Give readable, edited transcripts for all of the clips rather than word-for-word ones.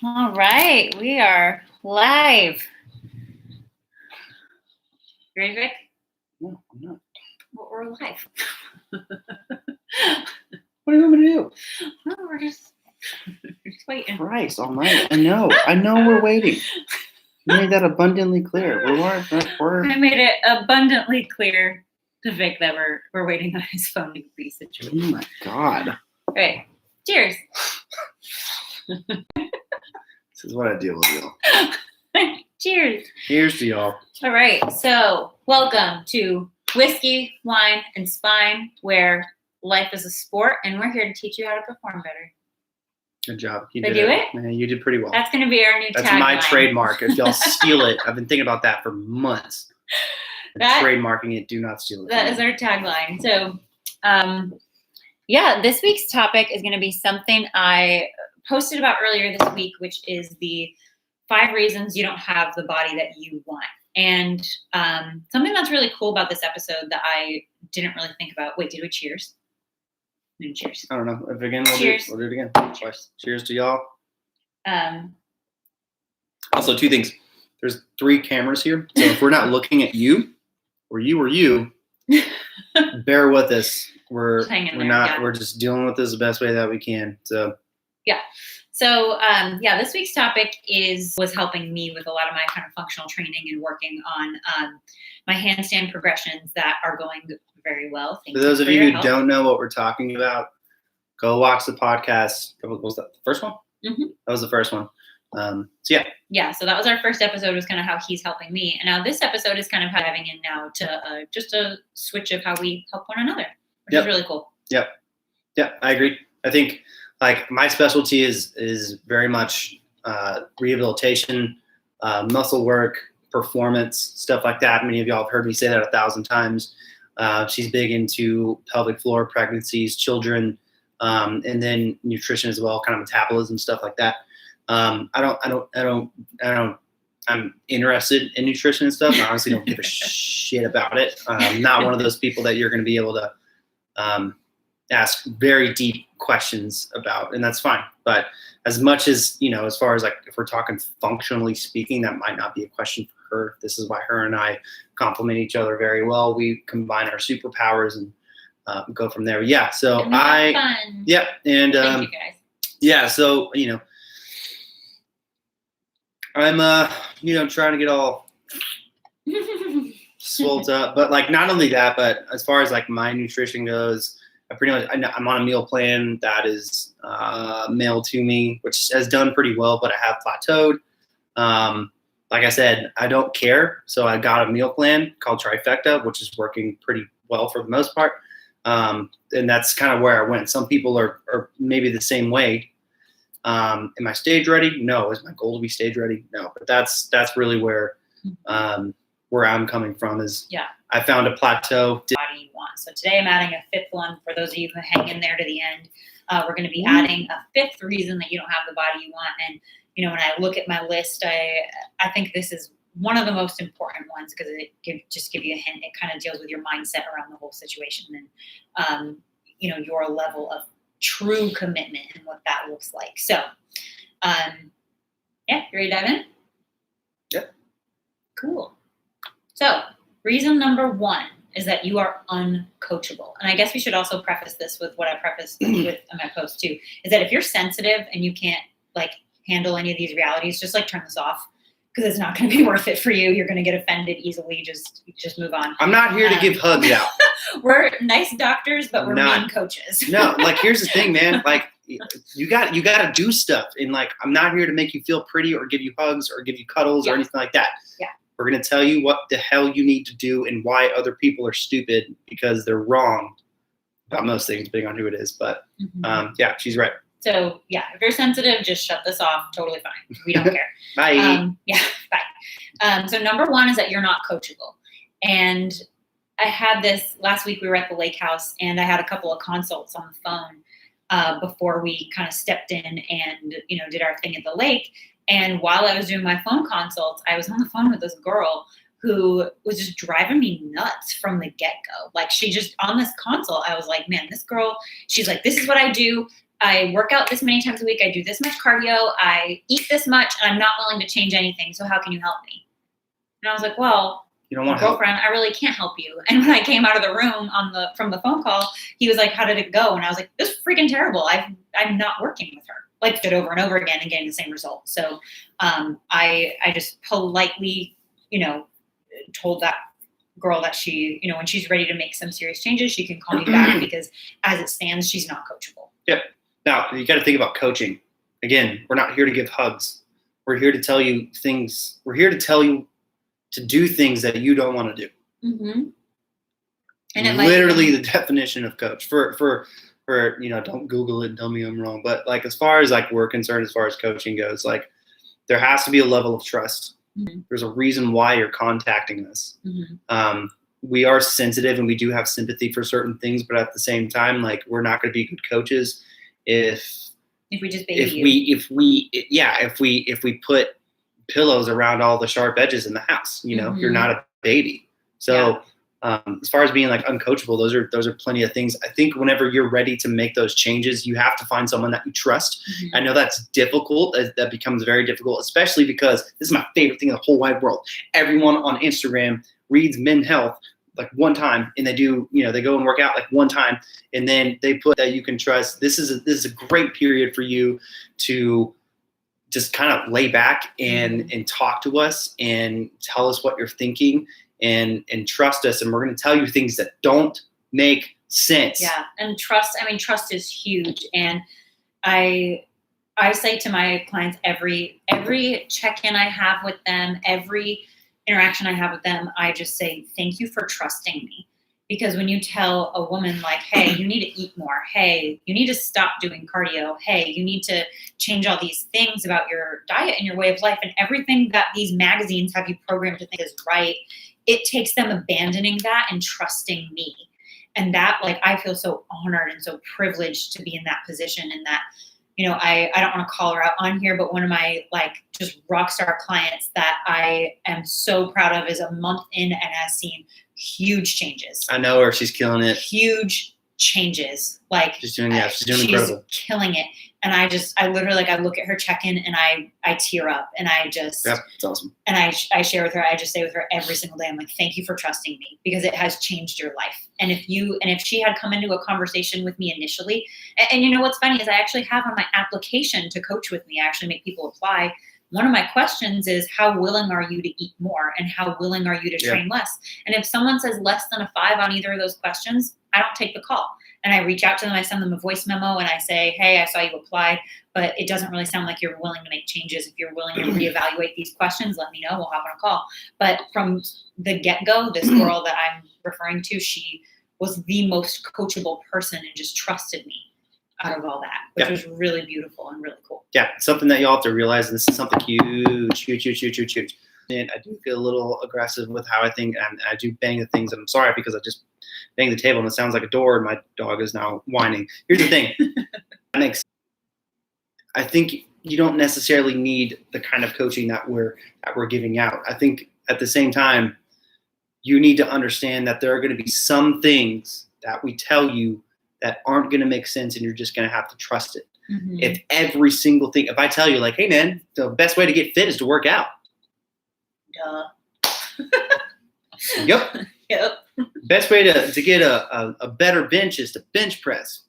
All right, we are live. You ready, Vic? No, I'm not. Well, we're live. What do you want me to do? No, we're just waiting. Christ almighty. I know we're waiting. You made that abundantly clear. I made it abundantly clear to Vic that we're waiting on his phone to be Oh situated. my God. All right, cheers. This is what I deal with, y'all. Cheers. Here's to y'all. All right, so welcome to Whiskey, Wine, and Spine, where life is a sport, and we're here to teach you how to perform better. Good job. You Did I did do it? Man, you did pretty well. That's going to be our new That's tagline. my trademark. If y'all steal it, I've been thinking about that for months. Trademarking it, do not steal it. That is our tagline. So, this week's topic is going to be something I posted about earlier this week, which is the 5 reasons you don't have the body that you want. And something that's really cool about this episode that I didn't really think about. Wait, did we cheers? Cheers. I don't know. If again, we'll do it again. Cheers. Cheers to y'all. Um, Also, 2 things. There's 3 cameras here. So if we're not looking at you, or you, bear with us. We're just dealing with this the best way that we can. So yeah. So this week's topic was helping me with a lot of my kind of functional training and working on my handstand progressions that are going very well. For those of you who don't know what we're talking about, go watch the podcast. What was that? The first one? Mm-hmm. That was the first one. Yeah, so that was our first episode, was kind of how he's helping me. And now this episode is kind of having in now to just a switch of how we help one another, which is really cool. Yep. Yeah, I agree. I think like my specialty is very much rehabilitation, muscle work, performance, stuff like that. Many of y'all have heard me say that 1,000 times. She's big into pelvic floor, pregnancies, children, and then nutrition as well, kind of metabolism, stuff like that. I'm interested in nutrition and stuff. I honestly don't give a shit about it. I'm not one of those people that you're going to be able to ask very deep questions about, and that's fine. But as much as, as far as like, if we're talking functionally speaking, that might not be a question for her. This is why her and I complement each other very well. We combine our superpowers and go from there. Yeah. So fun. Yeah. And thank you guys. Yeah. So, I'm, trying to get all swelled up, but like, not only that, but as far as like my nutrition goes, I'm on a meal plan that is mailed to me, which has done pretty well, but I have plateaued. Like I said, I don't care. So I got a meal plan called Trifecta, which is working pretty well for the most part. And that's kind of where I went. Some people are maybe the same way. Am I stage ready? No. Is my goal to be stage ready? No. But that's really where I'm coming from is I found a plateau. Body you want. So today I'm adding a 5th one for those of you who hang in there to the end. We're going to be adding a 5th reason that you don't have the body you want. And when I look at my list, I think this is one of the most important ones because it just give you a hint. It kind of deals with your mindset around the whole situation and your level of true commitment and what that looks like. So, you ready to dive in? Yep. Cool. So, reason number 1 is that you are uncoachable. And I guess we should also preface this with what I prefaced with in my post too, is that if you're sensitive and you can't handle any of these realities, just turn this off because it's not going to be worth it for you. You're going to get offended easily. Just move on. I'm not here to give hugs out. We're nice doctors, but we're mean coaches. No, here's the thing, man. You got to do stuff. And I'm not here to make you feel pretty or give you hugs or give you cuddles or anything like that. Yeah. We're going to tell you what the hell you need to do and why other people are stupid because they're wrong about most things, depending on who it is. But she's right. So if you're sensitive, just shut this off. Totally fine. We don't care. Bye. Bye. So number 1 is that you're not coachable. And I had this last week. We were at the lake house and I had a couple of consults on the phone before we kind of stepped in and, did our thing at the lake. And while I was doing my phone consults, I was on the phone with this girl who was just driving me nuts from the get-go. She just, on this consult, I was like, man, this girl, she's like, this is what I do. I work out this many times a week. I do this much cardio. I eat this much, and I'm not willing to change anything. So how can you help me? And I was like, well, You don't want help. girlfriend, I really can't help you. And when I came out of the room from the phone call, he was like, how did it go? And I was like, this is freaking terrible. I'm not working with her. Like, did over and over again and getting the same result. So I just politely, told that girl that she, when she's ready to make some serious changes, she can call me back, because as it stands, she's not coachable. Yep. Now, you got to think about coaching. Again, we're not here to give hugs. We're here to tell you things. We're here to tell you to do things that you don't want to do. Mm-hmm. And it literally the definition of coach for don't Google it and tell me I'm wrong. But like, as far as like we're concerned, as far as coaching goes, like there has to be a level of trust. Mm-hmm. There's a reason why you're contacting us. Mm-hmm. We are sensitive and we do have sympathy for certain things, but at the same time, like, we're not going to be good coaches if we just baby if we put pillows around all the sharp edges in the house. Mm-hmm. You're not a baby. So as far as being like uncoachable, those are plenty of things. I think whenever you're ready to make those changes, you have to find someone that you trust. Mm-hmm. I know that's difficult. That becomes very difficult, especially because this is my favorite thing in the whole wide world. Everyone on Instagram reads Men Health like one time, and they do, they go and work out like one time, and then they put that you can trust. This is a great period for you to just kind of lay back and talk to us and tell us what you're thinking and trust us. And we're going to tell you things that don't make sense. Yeah. And trust is huge. And I say to my clients, every check-in I have with them, every interaction I have with them, I just say, thank you for trusting me. Because when you tell a woman like, hey, you need to eat more. Hey, you need to stop doing cardio. Hey, you need to change all these things about your diet and your way of life and everything that these magazines have you programmed to think is right, it takes them abandoning that and trusting me. And that, like, I feel so honored and so privileged to be in that position, and that, I don't want to call her out on here, but one of my like just rock star clients that I am so proud of is a month in and has seen huge changes. I know her. She's killing it. Huge changes. Like, she's doing incredible. Killing it. And I literally, like, I look at her check-in and I tear up, and it's awesome. And I share with her, I just say with her every single day, I'm like, thank you for trusting me, because it has changed your life. And if she had come into a conversation with me initially, and what's funny is I actually have on my application to coach with me, I actually make people apply. One of my questions is, how willing are you to eat more, and how willing are you to train less? And if someone says less than a 5 on either of those questions, I don't take the call. And I reach out to them, I send them a voice memo, and I say, hey, I saw you apply, but it doesn't really sound like you're willing to make changes. If you're willing to reevaluate these questions, let me know. We'll hop on a call. But from the get-go, this girl that I'm referring to, she was the most coachable person and just trusted me out of all that, which was really beautiful and really cool. Yeah, something that you all have to realize, and this is something huge. And I do feel a little aggressive with how I think, and I do bang the things, and I'm sorry because I just banged the table and it sounds like a door, and my dog is now whining. Here's the thing. I think you don't necessarily need the kind of coaching that we're giving out. I think at the same time, you need to understand that there are going to be some things that we tell you that aren't going to make sense, and you're just going to have to trust it. Mm-hmm. If every single thing, if I tell you like, hey man, the best way to get fit is to work out. Yep. Best way to get a better bench is to bench press.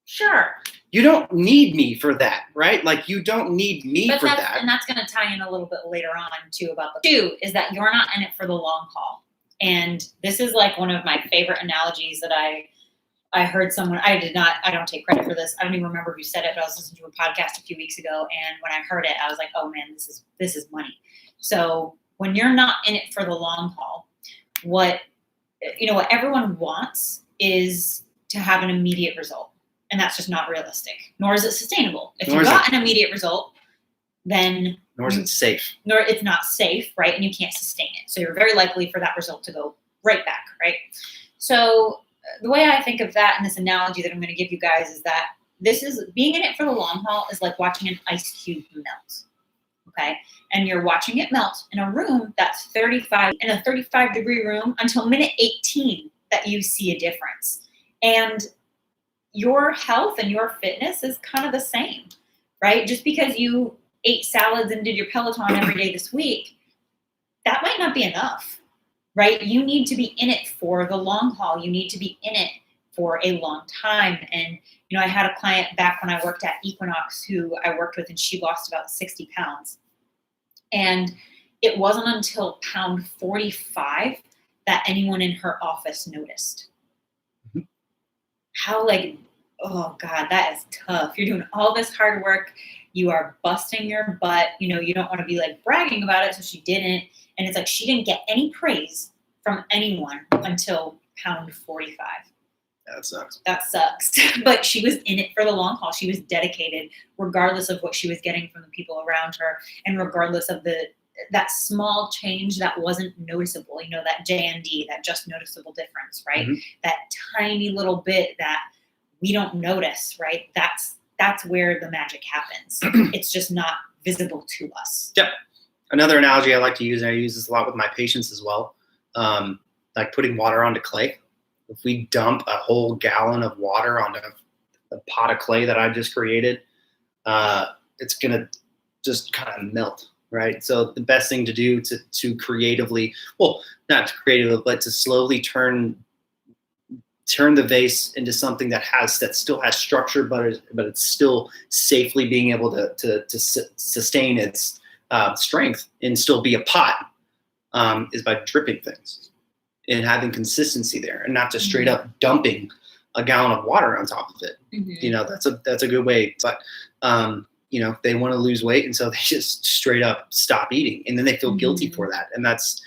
Sure. You don't need me for that, right? Like, you don't need me for that. And that's going to tie in a little bit later on too about the 2 is that you're not in it for the long haul. And this is like one of my favorite analogies that I heard someone, I don't take credit for this. I don't even remember who said it, but I was listening to a podcast a few weeks ago. And when I heard it, I was like, oh man, this is money. So when you're not in it for the long haul, what everyone wants is to have an immediate result. And that's just not realistic, nor is it sustainable. If you got an immediate result, then nor is it safe. Nor it's not safe, right? And you can't sustain it. So you're very likely for that result to go right back, right? So the way I think of that in this analogy that I'm going to give you guys is that this is being in it for the long haul is like watching an ice cube melt. Okay. And you're watching it melt in a room that's 35 degree room until minute 18 that you see a difference. And your health and your fitness is kind of the same, right? Just because you ate salads and did your Peloton every day this week, that might not be enough, right? You need to be in it for the long haul. You need to be in it for a long time. And, I had a client back when I worked at Equinox who I worked with, and she lost about 60 pounds. And it wasn't until pound 45 that anyone in her office noticed. Mhm. How oh God, that is tough. You're doing all this hard work. You are busting your butt. You don't want to be bragging about it. So she didn't. And it's she didn't get any praise from anyone until pound 45. That sucks. That sucks. But she was in it for the long haul. She was dedicated, regardless of what she was getting from the people around her, and regardless of that small change that wasn't noticeable. That JND, that just noticeable difference, right? Mm-hmm. That tiny little bit that we don't notice, right? That's where the magic happens. It's just not visible to us. Yep. Another analogy I like to use, and I use this a lot with my patients as well, like putting water onto clay. If we dump a whole gallon of water onto a pot of clay that I just created, it's going to just kind of melt, right? So the best thing to do to creatively, well, not to creatively, but to slowly turn the vase into something that still has structure, but it's still safely being able to sustain its strength and still be a pot, is by dripping things and having consistency there, and not just straight up dumping a gallon of water on top of it. Mm-hmm. That's a good way. But they want to lose weight, and so they just straight up stop eating, and then they feel guilty for that. And that's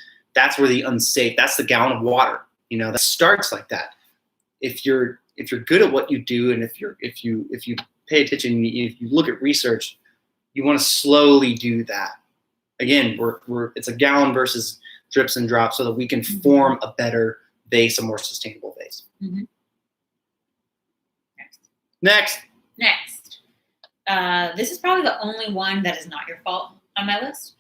where the unsafe. That's the gallon of water. That starts like that. If you're good at what you do, and if you pay attention, if you look at research, you want to slowly do that. Again, it's a gallon versus drips and drops, so that we can form a better vase, a more sustainable vase. Mm-hmm. Next. This is probably the only one that is not your fault on my list,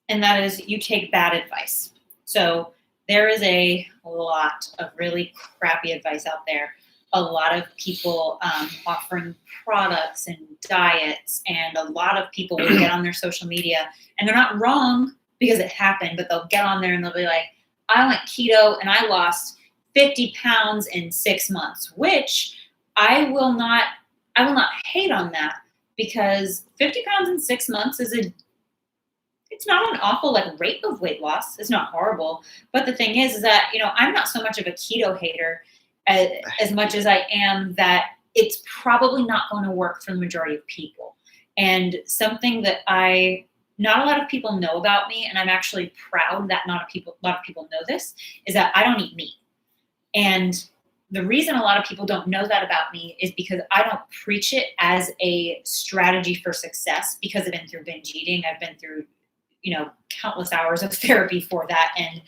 and that is you take bad advice. So there is a lot of really crappy advice out there. A lot of people offering products and diets, and a lot of people will get on their social media, and they're not wrong because it happened, but they'll get on there and they'll be like, I went keto and I lost 50 pounds in 6 months, which I will not hate on that, because 50 pounds in 6 months it's not an awful rate of weight loss. It's not horrible. But the thing is that, I'm not so much of a keto hater as much as I am that it's probably not going to work for the majority of people. And something that not a lot of people know about me, and I'm actually proud that not a lot of people know this, is that I don't eat meat. And the reason a lot of people don't know that about me is because I don't preach it as a strategy for success, because I've been through binge eating. I've been through, countless hours of therapy for that. And,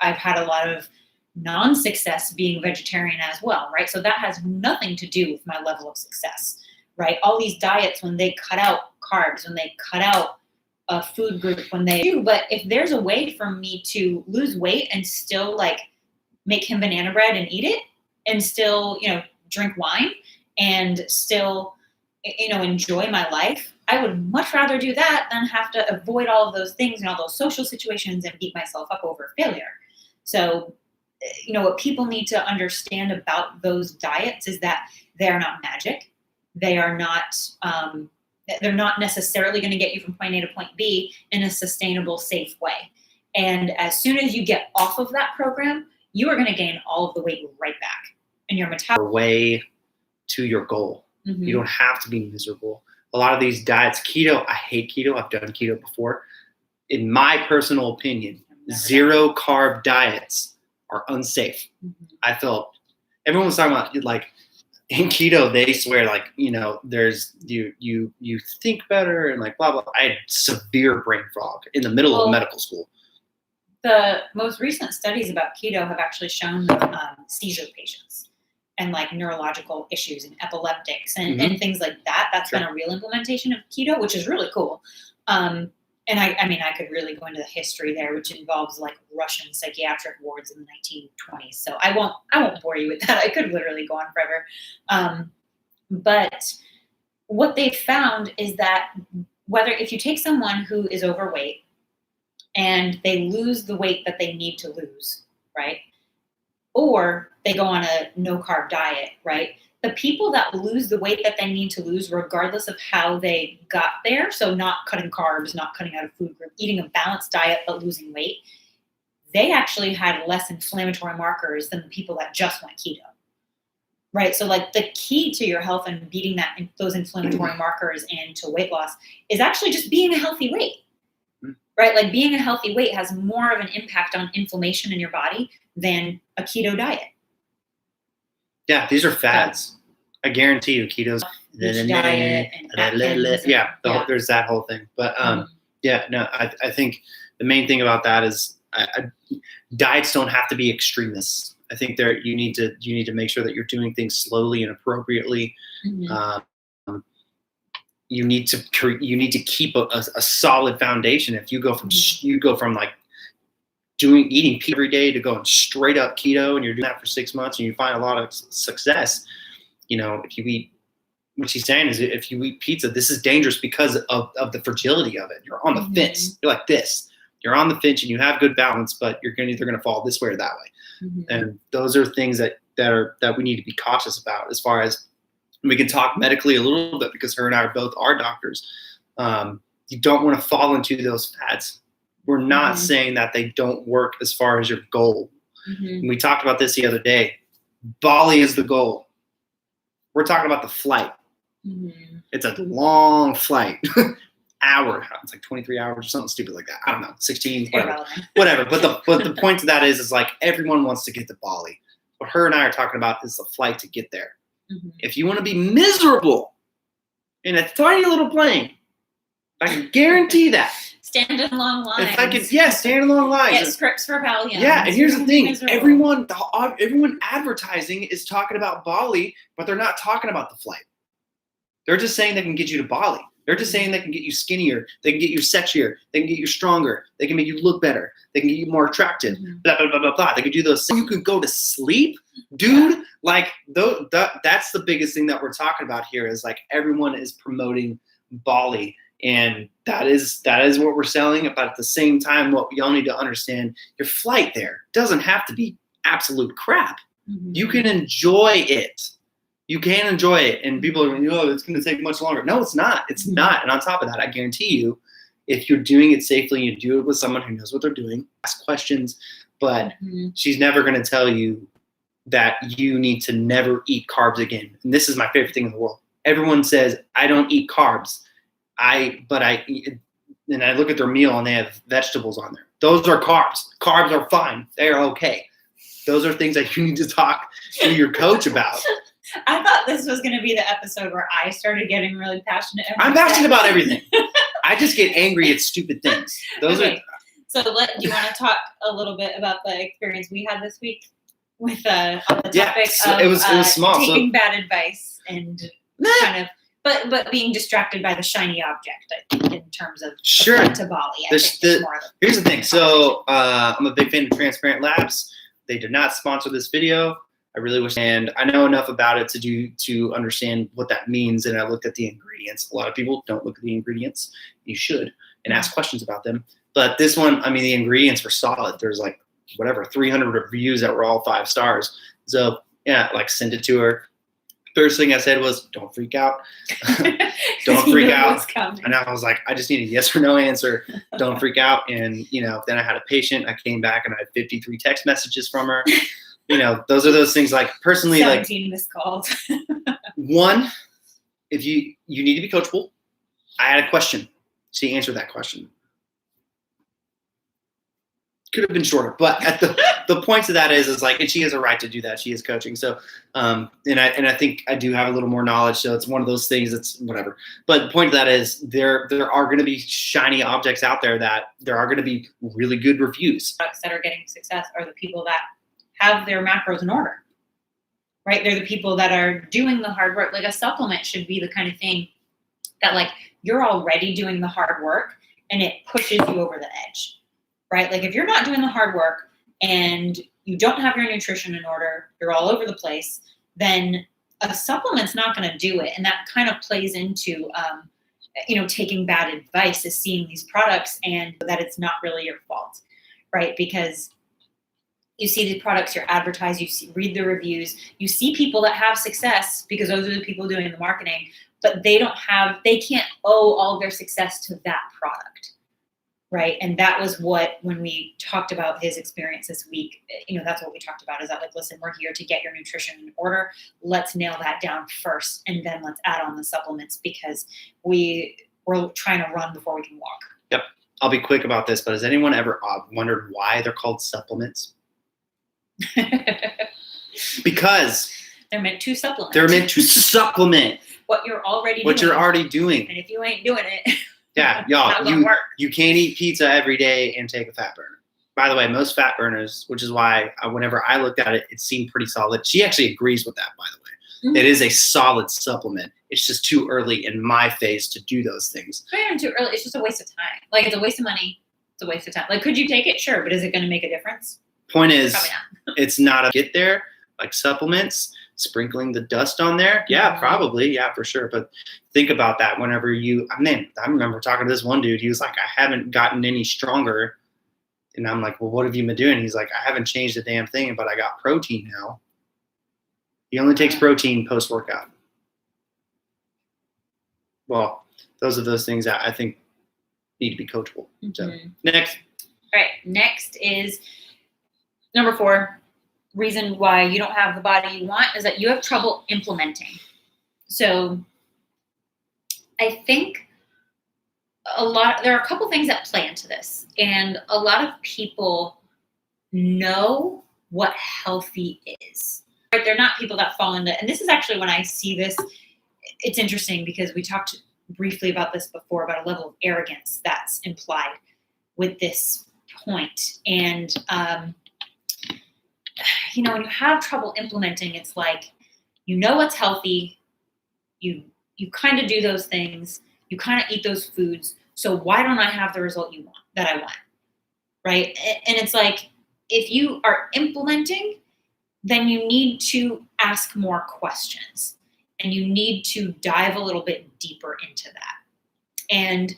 I've had a lot of non-success being vegetarian as well, right? So that has nothing to do with my level of success, right? All these diets, when they cut out carbs, when they cut out a food group, but if there's a way for me to lose weight and still make him banana bread and eat it, and still, drink wine and still, enjoy my life, I would much rather do that than have to avoid all of those things and all those social situations and beat myself up over failure. So, what people need to understand about those diets is that they're not magic. They are not, they're not necessarily going to get you from point A to point B in a sustainable, safe way. And as soon as you get off of that program, you are going to gain all of the weight right back. And your metabolism way to your goal. Mm-hmm. You don't have to be miserable. A lot of these diets, keto, I hate keto. I've done keto before. In my personal opinion, zero carb diets are unsafe. Mm-hmm. I felt everyone was talking about in keto, they swear there's you think better and blah blah. I had severe brain fog in the middle of medical school. The most recent studies about keto have actually shown seizure patients and neurological issues and epileptics and things like that. That's been a real implementation of keto, which is really cool. and I mean, I could really go into the history there, which involves like Russian psychiatric wards in the 1920s. So I won't bore you with that. I could literally go on forever. But what they found is that if you take someone who is overweight and they lose the weight that they need to lose, right? Or they go on a no carb diet, right? The people that lose the weight that they need to lose, regardless of how they got there, so not cutting carbs, not cutting out a food group, eating a balanced diet but losing weight, they actually had less inflammatory markers than the people that just went keto, right? So like the key to your health and beating those inflammatory markers and to weight loss is actually just being a healthy weight, right? Like being a healthy weight has more of an impact on inflammation in your body than a keto diet. Yeah, these are fads. I guarantee you, keto's diet and there's that whole thing. But I think the main thing about that is diets don't have to be extremists. I think you need to make sure that you're doing things slowly and appropriately. Mm-hmm. You need to keep a solid foundation. If you go from like eating pizza every day to going straight up keto, and you're doing that for 6 months and you find a lot of success, if you eat, what she's saying is if you eat pizza, this is dangerous because of the fragility of it. You're on the fence. You're like this. You're on the fence and you have good balance, but you're either going to fall this way or that way. Mm-hmm. And those are things that we need to be cautious about. As far as we can talk medically a little bit, because her and I both are doctors. You don't want to fall into those fads. We're not saying that they don't work as far as your goal. Mm-hmm. We talked about this the other day. Bali is the goal. We're talking about the flight. Mm-hmm. It's a long flight. Hour. It's like 23 hours or something stupid like that. I don't know. 16, whatever. But the point to that is like everyone wants to get to Bali. What her and I are talking about is the flight to get there. Mm-hmm. If you want to be miserable in a tiny little plane, I can guarantee that. Stand in long lines. If I could, stand in long lines. Get scripts for Valium. Yeah, and here's the thing: everyone advertising is talking about Bali, but they're not talking about the flight. They're just saying they can get you to Bali. They're just saying they can get you skinnier, they can get you sexier, they can get you stronger, they can make you look better, they can get you more attractive, blah, blah, blah, blah, blah. They can do those things. You could go to sleep, dude. Like, that's the biggest thing that we're talking about here is like everyone is promoting Bali. And that is what we're selling. But at the same time, what y'all need to understand, your flight there doesn't have to be absolute crap. Mm-hmm. You can enjoy it. You can enjoy it. And people are going, it's going to take much longer. No, it's not. It's not. And on top of that, I guarantee you, if you're doing it safely, you do it with someone who knows what they're doing, ask questions. But she's never going to tell you that you need to never eat carbs again. And this is my favorite thing in the world. Everyone says, I don't eat carbs. But I eat, and I look at their meal and they have vegetables on there. Those are carbs. Carbs are fine. They're okay. Those are things that you need to talk to your coach about. I thought this was going to be the episode where I started getting really passionate. I'm passionate about everything. I just get angry at stupid things. Do you want to talk a little bit about the experience we had this week with on the topic of it was small. Taking bad advice and kind of. But being distracted by the shiny object, I think, in terms of to Bali. Here's the thing. So I'm a big fan of Transparent Labs. They did not sponsor this video. I really wish, and I know enough about it to understand what that means. And I looked at the ingredients. A lot of people don't look at the ingredients. You should, and ask questions about them. But this one, I mean, the ingredients were solid. There's like 300 reviews that were all 5 stars. So yeah, like send it to her. First thing I said was, don't freak out. Don't freak out. And I was like, I just need a yes or no answer. Don't freak out. And, then I had a patient. I came back and I had 53 text messages from her. Those are those things like personally, 17 missed calls. One, if you need to be coachable. I had a question. She answered that question. Could have been shorter, but at the point to that is like, and she has a right to do that. She is coaching. So, and I think I do have a little more knowledge. So it's one of those things that's whatever. But the point of that is there are going to be shiny objects out there that there are going to be really good reviews. That are getting success are the people that have their macros in order, right? They're the people that are doing the hard work. Like a supplement should be the kind of thing that like you're already doing the hard work and it pushes you over the edge, right? Like if you're not doing the hard work and you don't have your nutrition in order, you're all over the place, then a supplement's not going to do it. And that kind of plays into, taking bad advice, is seeing these products and that it's not really your fault, right? Because you see these products, you're advertised, read the reviews, you see people that have success because those are the people doing the marketing, but they can't owe all of their success to that product, right? And that was when we talked about his experience this week, that's what we talked about, is that like, listen, we're here to get your nutrition in order. Let's nail that down first, and then let's add on the supplements, because we're trying to run before we can walk. Yep. I'll be quick about this, but has anyone ever wondered why they're called supplements? Because they're meant to supplement. They're meant to supplement what you're already doing. And if you ain't doing it, yeah, y'all, you can't eat pizza every day and take a fat burner. By the way, most fat burners, which is why whenever I looked at it, it seemed pretty solid. She actually agrees with that, by the way. Mm-hmm. It is a solid supplement. It's just too early in my phase to do those things. It's not even too early. It's just a waste of time. Like, it's a waste of money. It's a waste of time. Like, could you take it? Sure. But is it going to make a difference? Point is, it's not a get there, like supplements, sprinkling the dust on there. Yeah, probably. Yeah, for sure. But think about that whenever I remember talking to this one dude. He was like, I haven't gotten any stronger. And I'm like, well, what have you been doing? He's like, I haven't changed a damn thing, but I got protein now. He only takes protein post-workout. Well, those are those things that I think need to be coachable. Mm-hmm. So next. All right. Next is number 4. Reason why you don't have the body you want is that you have trouble implementing. So I think there are a couple things that play into this, and a lot of people know what healthy is. Right? They're not people that fall into, and this is actually when I see this, it's interesting because we talked briefly about this before, about a level of arrogance that's implied with this point. And, when you have trouble implementing, it's like, what's healthy, you kind of do those things, you kind of eat those foods, so why don't I have the result that I want, right? And it's like, if you are implementing, then you need to ask more questions, and you need to dive a little bit deeper into that. And,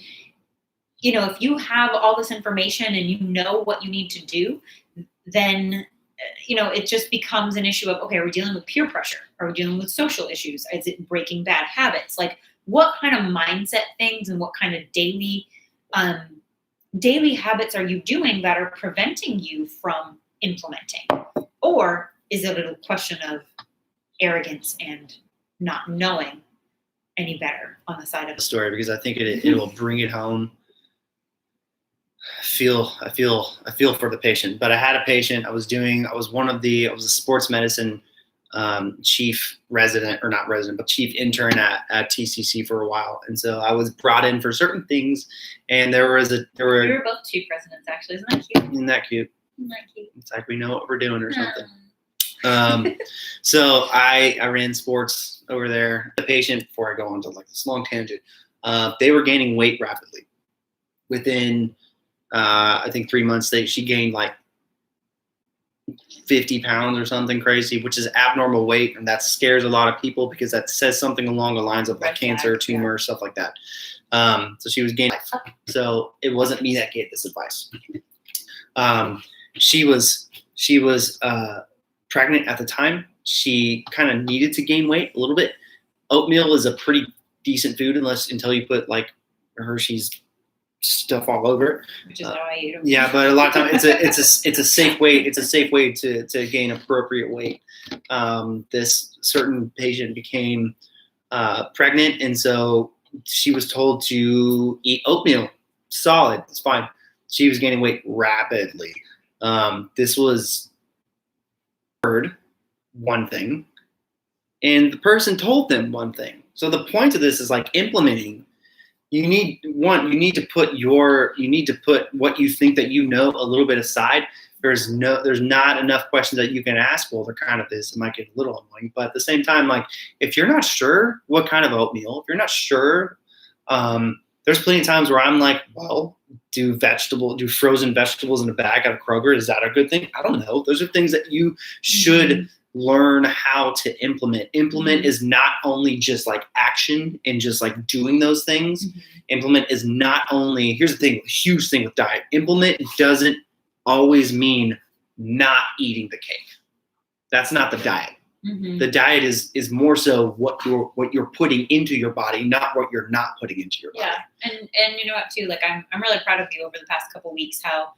if you have all this information and you know what you need to do, then it just becomes an issue of, okay, are we dealing with peer pressure? Are we dealing with social issues? Is it breaking bad habits? Like, what kind of mindset things and what kind of daily habits are you doing that are preventing you from implementing? Or is it a question of arrogance and not knowing any better on the side of the story? Because I think it will bring it home. I feel for the patient, but I had a patient. I was a sports medicine chief intern at TCC for a while, and so I was brought in for certain things. And we were both chief residents, actually. Isn't that cute? Isn't that cute? It's like we know what we're doing or something. So I ran sports over there. The patient, before I go on to like this long tangent, they were gaining weight rapidly. Within I think 3 months, she gained like 50 pounds or something crazy, which is abnormal weight. And that scares a lot of people because that says something along the lines of like cancer, tumor, stuff like that. So she was gaining. So it wasn't me that gave this advice. She was pregnant at the time. She kind of needed to gain weight a little bit. Oatmeal is a pretty decent food until you put like Hershey's stuff all over it. Which is how I eat them. Yeah, but a lot of times it's a safe way. It's a safe way to gain appropriate weight. This certain patient became pregnant, and so she was told to eat oatmeal. Solid, it's fine. She was gaining weight rapidly. This was heard one thing, and the person told them one thing. So the point of this is like implementing. You need to put what you think that a little bit aside. There's not enough questions that you can ask. Well, there kind of is. It might get a little annoying, but at the same time, like if you're not sure what kind of oatmeal, if you're not sure, there's plenty of times where I'm like, well, do frozen vegetables in a bag at a Kroger, is that a good thing? I don't know. Those are things that you should learn how to implement. Implement is not only just like action and just like doing those things. Implement is not only, here's the thing, huge thing with diet. Implement doesn't always mean not eating the cake. That's not the diet. The diet is more so what you're putting into your body, not what you're not putting into your body. Yeah, and you know what too? Like I'm really proud of you over the past couple of weeks. How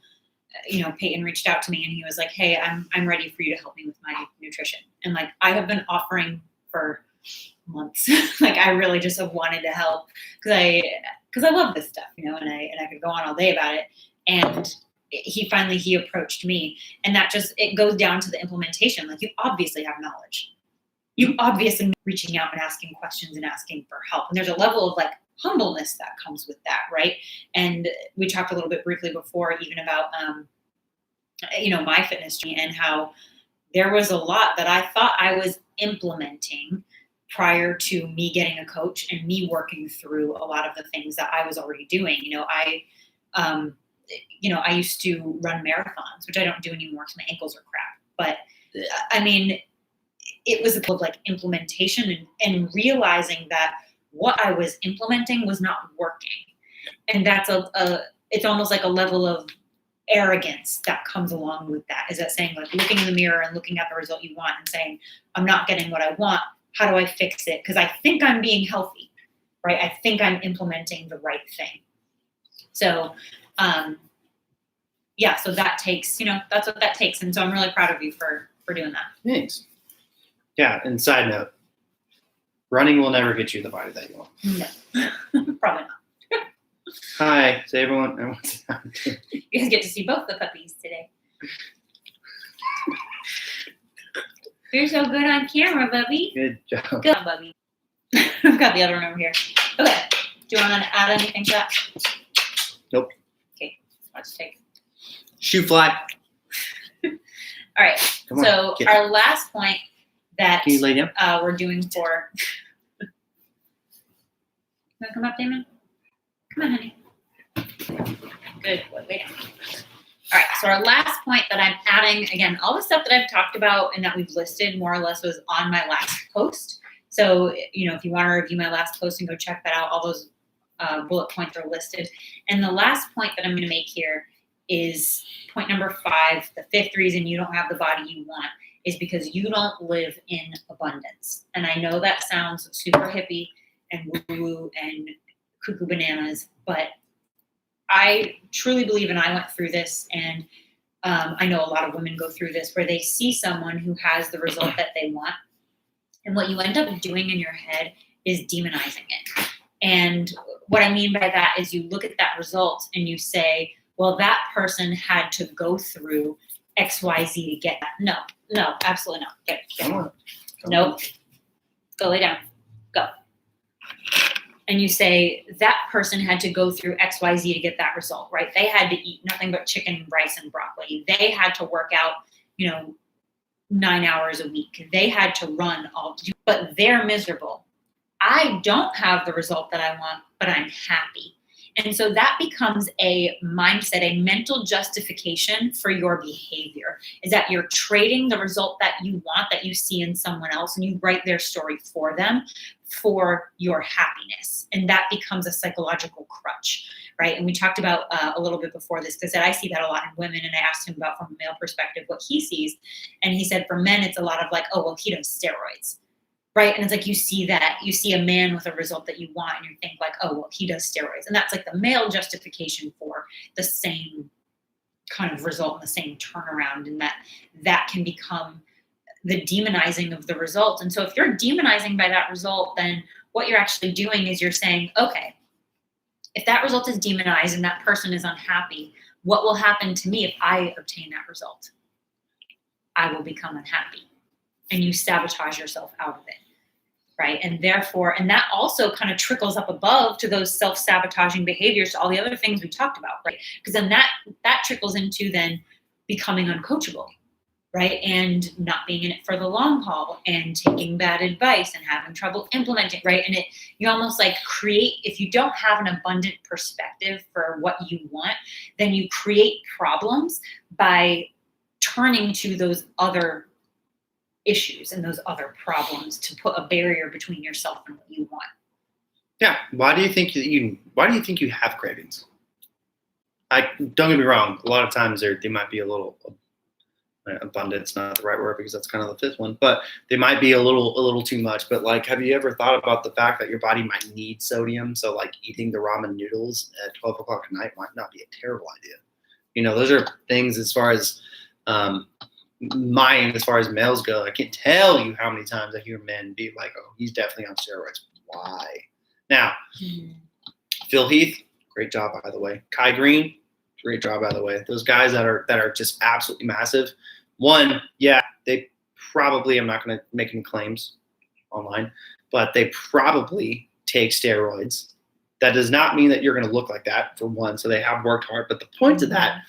Peyton reached out to me and he was like, "Hey, I'm ready for you to help me with my nutrition." And like I have been offering for months. Like I really just have wanted to help because I love this stuff, and I could go on all day about it. And he approached me, and that just, it goes down to the implementation. Like you obviously have knowledge. You obviously reaching out and asking questions and asking for help. And there's a level of like humbleness that comes with that. Right. And we talked a little bit briefly before, even about, my fitness journey and how there was a lot that I thought I was implementing prior to me getting a coach and me working through a lot of the things that I was already doing. I used to run marathons, which I don't do anymore because my ankles are crap. But I mean, it was a like implementation and realizing that what I was implementing was not working. And that's it's almost like a level of arrogance that comes along with that. Is that saying like looking in the mirror and looking at the result you want and saying, I'm not getting what I want. How do I fix it? Because I think I'm being healthy, right? I think I'm implementing the right thing. So, so that takes, that's what that takes. And so I'm really proud of you for doing that. Thanks. Yeah. And side note, running will never get you the body that you want. No, probably not. Hi, say everyone. You guys get to see both the puppies today. You're so good on camera, Bubby. Good job. Good on, Bubby. I've got the other one over here. Okay. Do you want to add anything to that? Nope. Okay. Let's take. Shoe fly. All right. Come on, so our last point that can you lay down? We're doing for. You want to come up, Damon? Come on, honey. Good. Lay down. All right, so our last point that I'm adding, again, all the stuff that I've talked about and that we've listed more or less was on my last post. So, if you want to review my last post and go check that out, all those bullet points are listed. And the last point that I'm going to make here is point number 5. The 5th reason you don't have the body you want is because you don't live in abundance. And I know that sounds super hippie and woo-woo and cuckoo bananas, but I truly believe, and I went through this, and I know a lot of women go through this, where they see someone who has the result that they want, and what you end up doing in your head is demonizing it. And what I mean by that is you look at that result and you say, well, that person had to go through X, Y, Z to get that. No, absolutely not. Get Come on. Nope. Go lay down. Go. And you say that person had to go through X, Y, Z to get that result, right? They had to eat nothing but chicken, rice, and broccoli. They had to work out, 9 hours a week. They had to run but they're miserable. I don't have the result that I want, but I'm happy. And so that becomes a mindset, a mental justification for your behavior, is that you're trading the result that you want, that you see in someone else, and you write their story for them for your happiness. And that becomes a psychological crutch, right? And we talked about a little bit before this, because I see that a lot in women, and I asked him about, from a male perspective, what he sees. And he said for men, it's a lot of like, oh, well, he does steroids. Right. And it's like you see a man with a result that you want and you think like, oh, well, he does steroids. And that's like the male justification for the same kind of result and the same turnaround. And that can become the demonizing of the result. And so if you're demonizing by that result, then what you're actually doing is you're saying, okay, if that result is demonized and that person is unhappy, what will happen to me if I obtain that result? I will become unhappy. And you sabotage yourself out of it, right? And therefore, and that also kind of trickles up above to those self-sabotaging behaviors, to all the other things we talked about, right? Because then that trickles into then becoming uncoachable, right? And not being in it for the long haul and taking bad advice and having trouble implementing, right? And you almost like create, if you don't have an abundant perspective for what you want, then you create problems by turning to those other issues and those other problems to put a barrier between yourself and what you want. Yeah. Why do you think you have cravings? Don't get me wrong. A lot of times they might be a little abundance, not the right word because that's kind of the fifth one, but they might be a little too much. But like, have you ever thought about the fact that your body might need sodium? So like eating the ramen noodles at 12 o'clock at night might not be a terrible idea. Those are things as far as as far as males go. I can't tell you how many times I hear men be like, "Oh, he's definitely on steroids." Why? Now, Phil Heath, great job by the way. Kai Green, great job by the way. Those guys that are just absolutely massive. One, yeah, they probably, I'm not going to make any claims online, but they probably take steroids. That does not mean that you're going to look like that, for one. So they have worked hard. But the point of that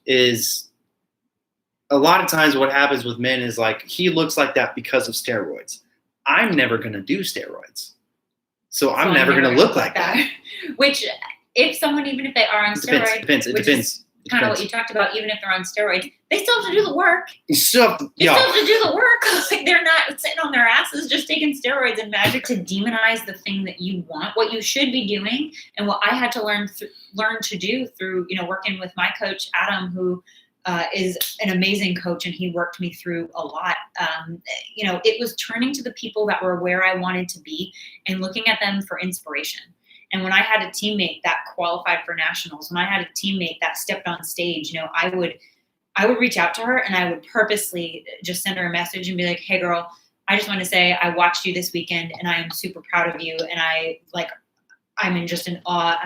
is a lot of times what happens with men is like, he looks like that because of steroids. I'm never going to do steroids. So I'm never going to look like that. Which, if someone, even if they are on steroids, it depends. Kind of what you talked about, even if they're on steroids, they still have to do the work. You still have to do the work. Like, they're not sitting on their asses just taking steroids and magic to demonize the thing that you want. What you should be doing, and what I had to learn to do through, working with my coach Adam, who is an amazing coach, and he worked me through a lot. It was turning to the people that were where I wanted to be and looking at them for inspiration. And when I had a teammate that qualified for nationals, when I had a teammate that stepped on stage, I would reach out to her and I would purposely just send her a message and be like, "Hey girl, I just want to say I watched you this weekend and I am super proud of you. And I'm in awe.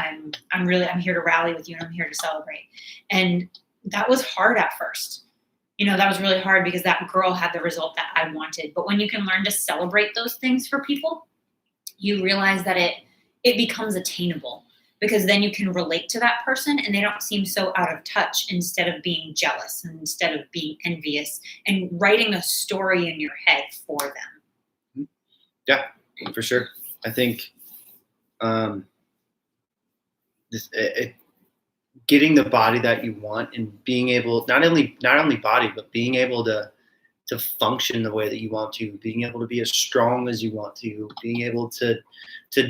I'm here to rally with you and I'm here to celebrate." And that was hard at first. That was really hard because that girl had the result that I wanted. But when you can learn to celebrate those things for people, you realize that it becomes attainable, because then you can relate to that person and they don't seem so out of touch, instead of being jealous and instead of being envious and writing a story in your head for them. Yeah, for sure. I think getting the body that you want and being able, not only body, but being able to function the way that you want to, being able to be as strong as you want to, being able to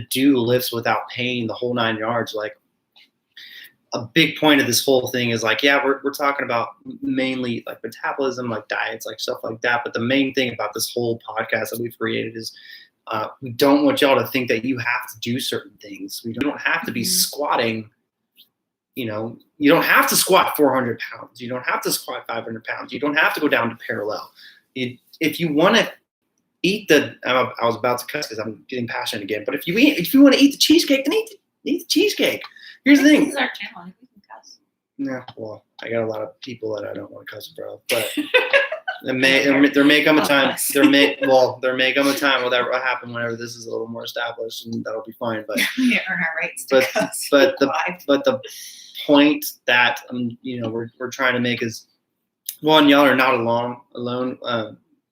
do lifts without pain, the whole 9 yards. Like, a big point of this whole thing is like, yeah, we're talking about mainly like metabolism, like diets, like stuff like that. But the main thing about this whole podcast that we've created is we don't want y'all to think that you have to do certain things. We don't have to be squatting. You don't have to squat 400 pounds. You don't have to squat 500 pounds. You don't have to go down to parallel. If you want to eat I was about to cuss because I'm getting passionate again. But if you want to eat the cheesecake, then eat the cheesecake. Here's the thing. This is our channel. We can cuss. Yeah, well, I got a lot of people that I don't want to cuss in front of, but there may come a time. There may come a time where that will happen whenever this is a little more established, and that'll be fine. But we earn our rights to cuss. But the point that we're trying to make is, one, y'all are not alone.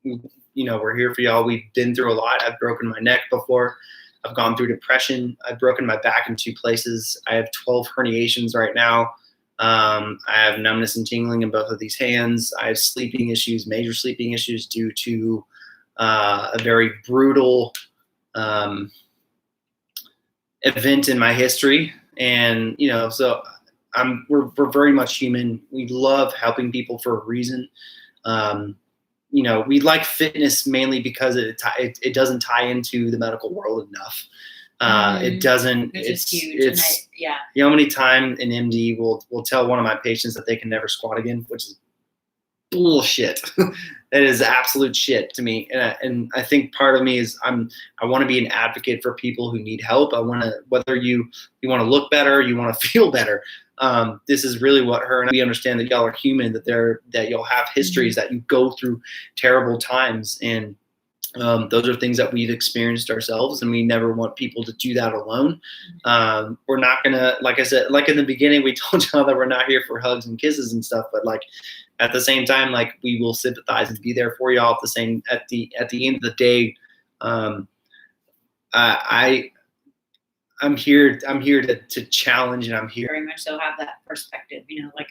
We're here for y'all. We've been through a lot. I've broken my neck before. I've gone through depression. I've broken my back in 2 places. I have 12 herniations right now. I have numbness and tingling in both of these hands. I have sleeping issues, major sleeping issues, due to a very brutal event in my history. And so we're very much human. We love helping people for a reason. We like fitness mainly because it doesn't tie into the medical world enough. It doesn't. It's huge. You know how many times an MD will tell one of my patients that they can never squat again, which is bullshit. That is absolute shit to me. And I think part of me is I want to be an advocate for people who need help. I want to, whether you want to look better, you want to feel better. This is really what her and we understand that y'all are human, that y'all have histories, that you go through terrible times, and those are things that we've experienced ourselves, and we never want people to do that alone. We're not gonna, like I said, like in the beginning, we told y'all that we're not here for hugs and kisses and stuff, but like at the same time, like we will sympathize and be there for y'all at the end of the day. I'm here to challenge, and I'm here. Very much so have that perspective, like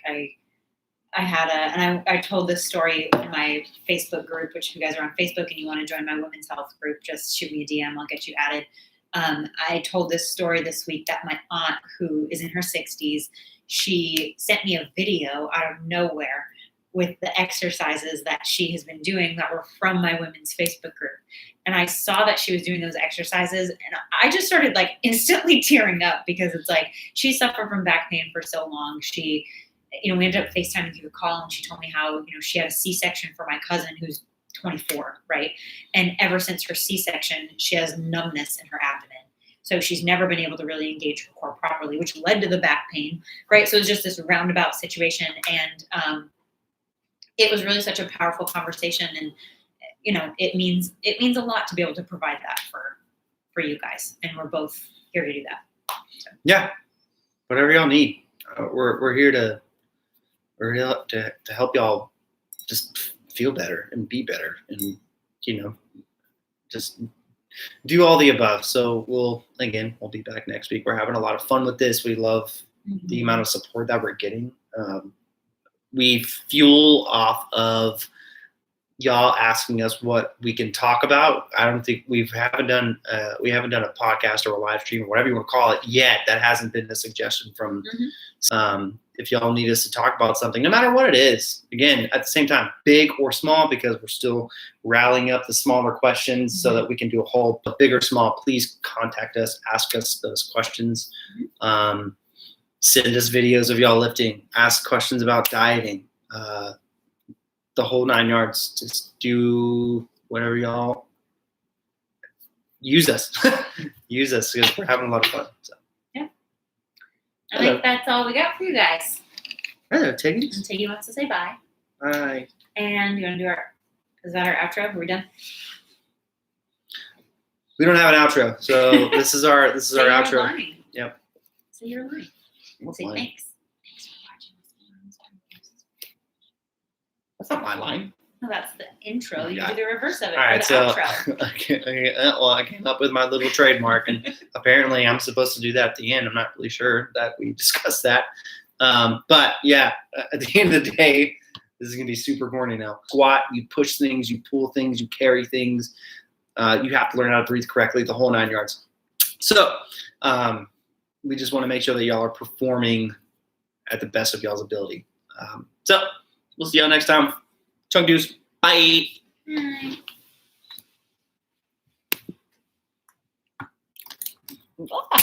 I told this story in my Facebook group, which if you guys are on Facebook and you want to join my women's health group, just shoot me a DM. I'll get you added. I told this story this week that my aunt, who is in her 60s, she sent me a video out of nowhere with the exercises that she has been doing that were from my women's Facebook group. And I saw that she was doing those exercises, and I just started like instantly tearing up, because it's like she suffered from back pain for so long. She, we ended up FaceTiming through the call, and she told me how, she had a C-section for my cousin who's 24, right? And ever since her C-section, she has numbness in her abdomen. So she's never been able to really engage her core properly, which led to the back pain, right? So it was just this roundabout situation. And it was really such a powerful conversation. And, it means a lot to be able to provide that for you guys. And we're both here to do that. So. Yeah. Whatever y'all need. We're here to help y'all just feel better and be better, and just do all the above. So we'll be back next week. We're having a lot of fun with this. We love the amount of support that we're getting. We fuel off of y'all asking us what we can talk about. I don't think we haven't done a podcast or a live stream or whatever you want to call it yet. That hasn't been a suggestion from. If y'all need us to talk about something, no matter what it is, again, at the same time, big or small, because we're still rallying up the smaller questions so that we can do a big or small, please contact us, ask us those questions. Send us videos of y'all lifting, ask questions about dieting, the whole 9 yards. Just do whatever y'all use us. Use us, because we're having a lot of fun. So. I think that's all we got for you guys. Hello, Tiggy. And Tiggy wants to say bye. Bye. And you want to do is that our outro? Are we done? We don't have an outro, so this is our outro. Line. Yep. Say your line. What's say line? Thanks. Thanks for watching. That's not my line. No, that's the intro. Oh, You God. do the reverse of it. All right, for so the outro. I came up with my little trademark, and apparently I'm supposed to do that at the end. I'm not really sure that we discussed that. But yeah, at the end of the day, this is going to be super corny now. Squat, you push things, you pull things, you carry things. You have to learn how to breathe correctly, the whole 9 yards. So we just want to make sure that y'all are performing at the best of y'all's ability. So we'll see y'all next time. Chunk Deuce. Bye. Bye.